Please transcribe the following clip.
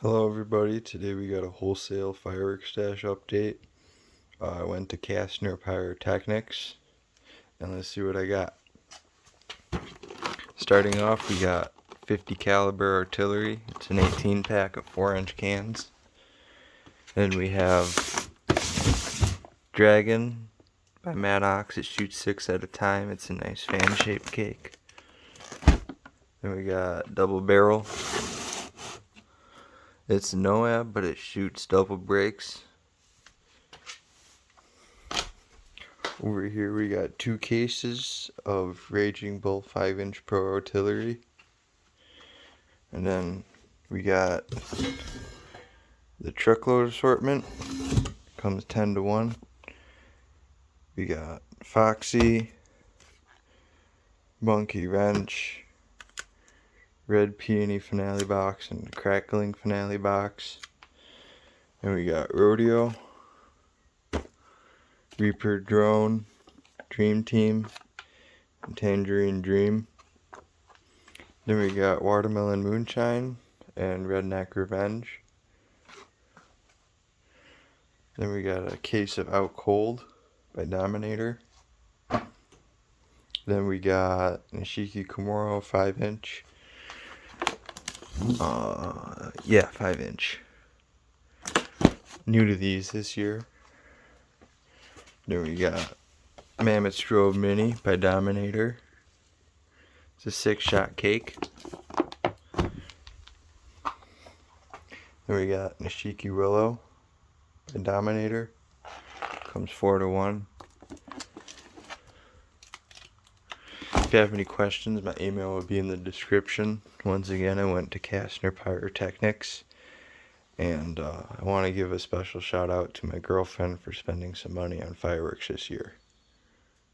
Hello everybody, today we got a wholesale fireworks stash update. I went to Kastner Pyrotechnics and let's see what I got. Starting off, we got 50 caliber artillery. It's an 18 pack of 4-inch cans. Then we have Dragon by Maddox. It shoots 6 at a time. It's a nice fan shaped cake. Then we got Double Barrel. It's NOAB, but it shoots double breaks. Over here we got 2 cases of Raging Bull 5-inch Pro Artillery. And then we got the truckload assortment. Comes 10 to 1. We got Foxy, Monkey Wrench, Red Peony Finale Box, and Crackling Finale Box. And we got Rodeo, Reaper Drone, Dream Team, and Tangerine Dream. Then we got Watermelon Moonshine and Redneck Revenge. Then we got a case of Out Cold by Dominator. Then we got Nishiki Komuro 5-inch. 5-inch. New to these this year. Then we got Mammoth Strobe Mini by Dominator. It's a 6-shot cake. Then we got Nishiki Willow by Dominator. Comes 4 to 1. If you have any questions, my email will be in the description. Once again, I went to Kastner Pyrotechnics. And I want to give a special shout out to my girlfriend for spending some money on fireworks this year.